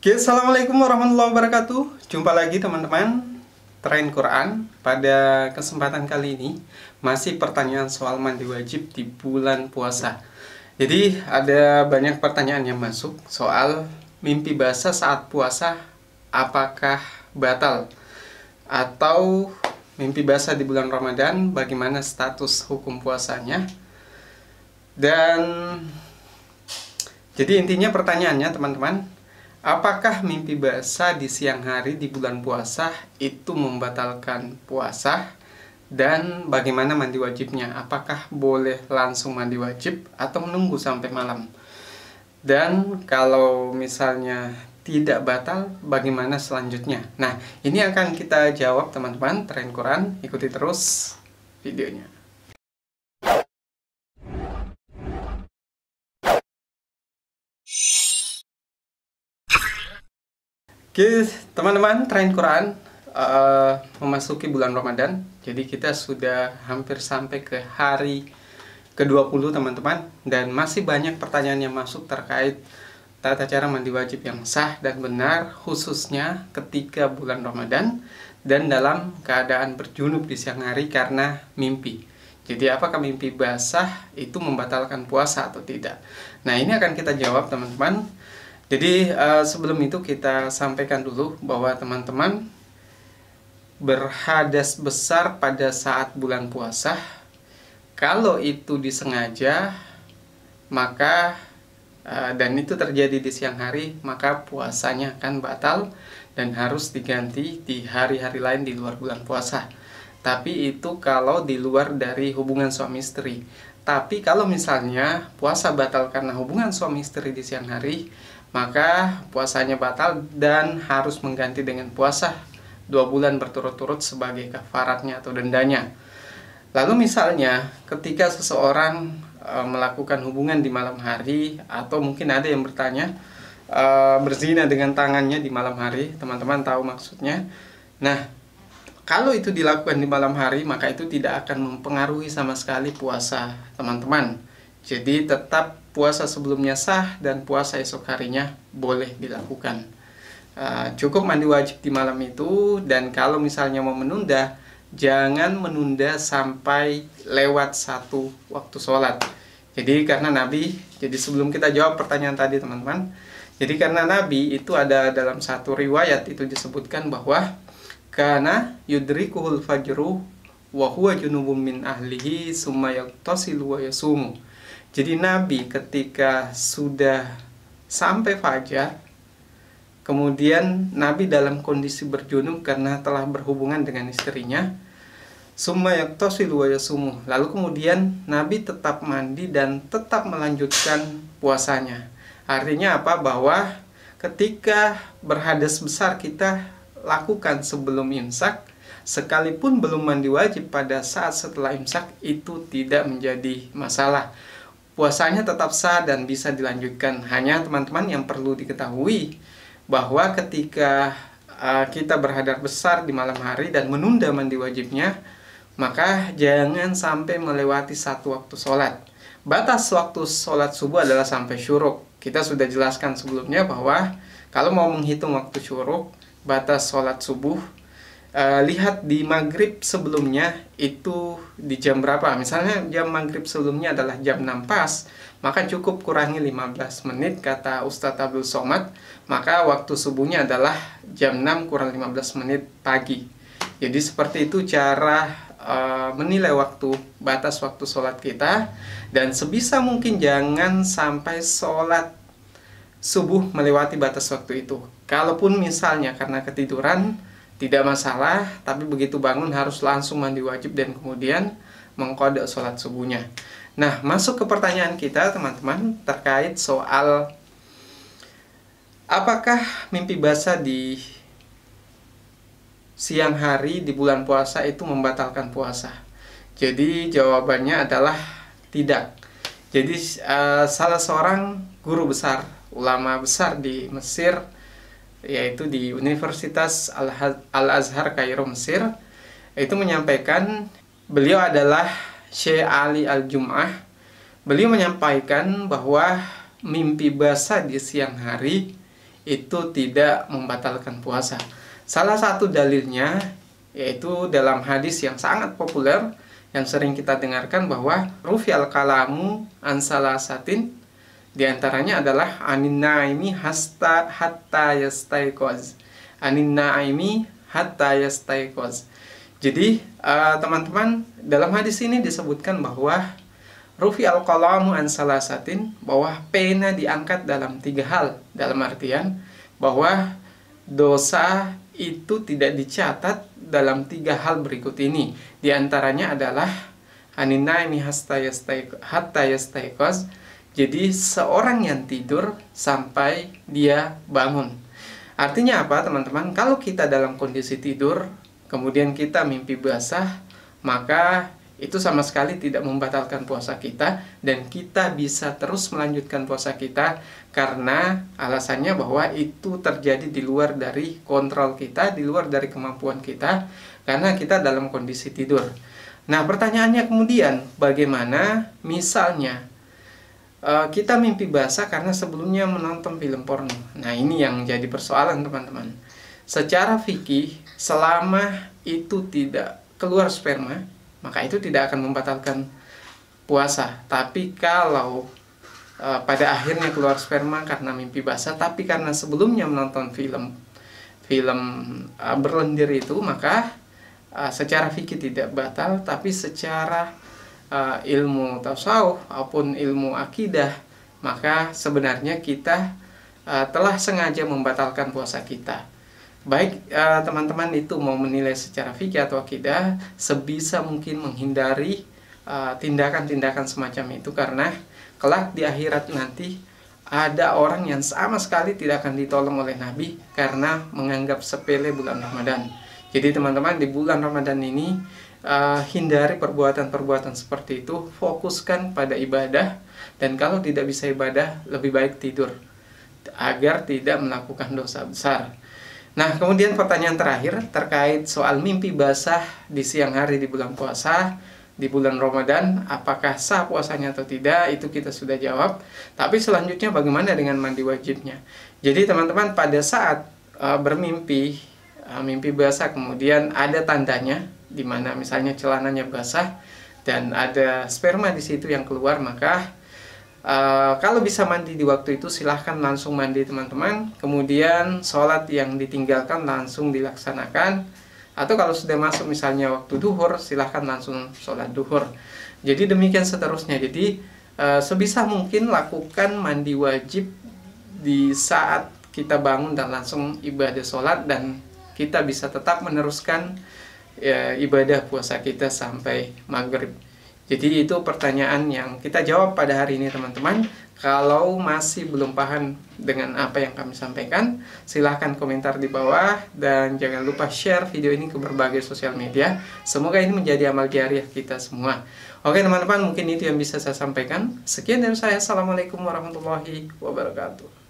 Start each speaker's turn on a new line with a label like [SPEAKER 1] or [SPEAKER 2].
[SPEAKER 1] Oke, Assalamualaikum warahmatullahi wabarakatuh. Jumpa lagi teman-teman Tren Quran. Pada kesempatan kali ini masih pertanyaan soal mandi wajib di bulan puasa. Jadi ada banyak pertanyaan yang masuk soal mimpi basah saat puasa apakah batal, atau mimpi basah di bulan Ramadan bagaimana status hukum puasanya. Dan jadi intinya pertanyaannya teman-teman, apakah mimpi basah di siang hari di bulan puasa itu membatalkan puasa? Dan bagaimana mandi wajibnya? Apakah boleh langsung mandi wajib atau menunggu sampai malam? Dan kalau misalnya tidak batal, bagaimana selanjutnya? Nah, ini akan kita jawab teman-teman Tren Quran. Ikuti terus videonya. Oke, teman-teman, Tren Quran memasuki bulan Ramadan. Jadi kita sudah hampir sampai ke hari ke-20, teman-teman. Dan masih banyak pertanyaan yang masuk terkait tata cara mandi wajib yang sah dan benar, khususnya ketika bulan Ramadan dan dalam keadaan berjunub di siang hari karena mimpi. Jadi apakah mimpi basah itu membatalkan puasa atau tidak? Nah, ini akan kita jawab, teman-teman. Jadi sebelum itu kita sampaikan dulu bahwa teman-teman berhadas besar pada saat bulan puasa, kalau itu disengaja maka dan itu terjadi di siang hari, maka puasanya akan batal dan harus diganti di hari-hari lain di luar bulan puasa. Tapi itu kalau di luar dari hubungan suami istri. Tapi kalau misalnya puasa batal karena hubungan suami istri di siang hari, maka puasanya batal dan harus mengganti dengan puasa 2 bulan berturut-turut sebagai kafaratnya atau dendanya. Lalu misalnya ketika seseorang melakukan hubungan di malam hari, atau mungkin ada yang bertanya berzina dengan tangannya di malam hari, teman-teman tahu maksudnya. Nah, kalau itu dilakukan di malam hari, maka itu tidak akan mempengaruhi sama sekali puasa teman-teman. Jadi tetap puasa sebelumnya sah dan puasa esok harinya boleh dilakukan. Cukup mandi wajib di malam itu, dan kalau misalnya mau menunda, jangan menunda sampai lewat 1 waktu sholat. Jadi karena Nabi, jadi sebelum kita jawab pertanyaan tadi teman-teman, jadi karena Nabi itu ada dalam satu riwayat itu disebutkan bahwa kana yudrikuhul fajru wa huwa junubun min ahlihi summa yaghtasilu wa yasumu. Jadi Nabi ketika sudah sampai fajar, kemudian Nabi dalam kondisi berjunub karena telah berhubungan dengan istrinya, summa yaghtasilu wa yasumu. Lalu kemudian Nabi tetap mandi dan tetap melanjutkan puasanya. Artinya apa? Bahwa ketika berhadas besar kita lakukan sebelum imsak, sekalipun belum mandi wajib pada saat setelah imsak, itu tidak menjadi masalah. Puasanya tetap sah dan bisa dilanjutkan. Hanya teman-teman yang perlu diketahui bahwa ketika kita berhadas besar di malam hari dan menunda mandi wajibnya, maka jangan sampai melewati 1 waktu sholat. Batas waktu sholat subuh adalah sampai syuruk. Kita sudah jelaskan sebelumnya bahwa kalau mau menghitung waktu syuruk, batas sholat subuh, lihat di maghrib sebelumnya itu di jam berapa. Misalnya jam maghrib sebelumnya adalah jam 6 pas, maka cukup kurangi 15 menit kata Ustadz Abdul Somad, maka waktu subuhnya adalah jam 6 kurang 15 menit pagi. Jadi seperti itu cara menilai waktu, batas waktu sholat kita. Dan sebisa mungkin jangan sampai sholat subuh melewati batas waktu itu. Kalaupun misalnya karena ketiduran, tidak masalah, tapi begitu bangun harus langsung mandi wajib dan kemudian mengqadha sholat subuhnya. Nah, masuk ke pertanyaan kita teman-teman terkait soal apakah mimpi basah di siang hari di bulan puasa itu membatalkan puasa. Jadi jawabannya adalah tidak. Jadi salah seorang guru besar, ulama besar di Mesir, yaitu di Universitas Al-Azhar Kairo, Mesir, itu menyampaikan, beliau adalah Syekh Ali Al-Jum'ah. Beliau menyampaikan bahwa mimpi basah di siang hari itu tidak membatalkan puasa. Salah satu dalilnya yaitu dalam hadis yang sangat populer yang sering kita dengarkan bahwa rufi'al kalamu an salasatin, diantaranya adalah anin naimi hatta yastaiqoz. Anin naimi hatta yastaiqoz. Jadi teman-teman, dalam hadis ini disebutkan bahwa rufi'al qalamu an salasatin, bahwa pena diangkat dalam 3 hal, dalam artian bahwa dosa itu tidak dicatat dalam 3 hal berikut ini. Di antaranya adalah anin naimi hatta yastaiqoz. Jadi seorang yang tidur sampai dia bangun. Artinya apa teman-teman? Kalau kita dalam kondisi tidur, kemudian kita mimpi basah, maka itu sama sekali tidak membatalkan puasa kita, dan kita bisa terus melanjutkan puasa kita karena alasannya bahwa itu terjadi di luar dari kontrol kita, di luar dari kemampuan kita, karena kita dalam kondisi tidur. Nah, pertanyaannya kemudian, bagaimana misalnya kita mimpi basah karena sebelumnya menonton film porno? Nah, ini yang jadi persoalan teman-teman. Secara fikih, selama itu tidak keluar sperma, maka itu tidak akan membatalkan puasa. Tapi kalau pada akhirnya keluar sperma karena mimpi basah, tapi karena sebelumnya menonton film berlendir itu, maka secara fikih tidak batal, tapi secara ilmu tasawuf maupun ilmu akidah, maka sebenarnya kita telah sengaja membatalkan puasa kita. Baik teman-teman itu mau menilai secara fikih atau akidah, sebisa mungkin menghindari tindakan-tindakan semacam itu, karena kelak di akhirat nanti ada orang yang sama sekali tidak akan ditolong oleh Nabi karena menganggap sepele bulan Ramadan. Jadi teman-teman, di bulan Ramadan ini hindari perbuatan-perbuatan seperti itu, fokuskan pada ibadah, dan kalau tidak bisa ibadah, lebih baik tidur agar tidak melakukan dosa besar. Nah, kemudian pertanyaan terakhir terkait soal mimpi basah di siang hari di bulan puasa, di bulan Ramadan, apakah sah puasanya atau tidak, itu kita sudah jawab. Tapi selanjutnya bagaimana dengan mandi wajibnya? Jadi teman-teman, pada saat bermimpi, mimpi basah kemudian ada tandanya, di mana misalnya celananya basah dan ada sperma di situ yang keluar, maka kalau bisa mandi di waktu itu silahkan langsung mandi teman-teman. Kemudian sholat yang ditinggalkan langsung dilaksanakan. Atau kalau sudah masuk misalnya waktu duhur, silahkan langsung sholat duhur. Jadi demikian seterusnya. Jadi sebisa mungkin lakukan mandi wajib di saat kita bangun dan langsung ibadah sholat, dan kita bisa tetap meneruskan ibadah puasa kita sampai maghrib. Jadi itu pertanyaan yang kita jawab pada hari ini teman-teman. Kalau masih belum paham dengan apa yang kami sampaikan, silahkan komentar di bawah, dan jangan lupa share video ini ke berbagai sosial media. Semoga ini menjadi amal jariah kita semua. Oke teman-teman, mungkin itu yang bisa saya sampaikan. Sekian dari saya. Assalamualaikum warahmatullahi wabarakatuh.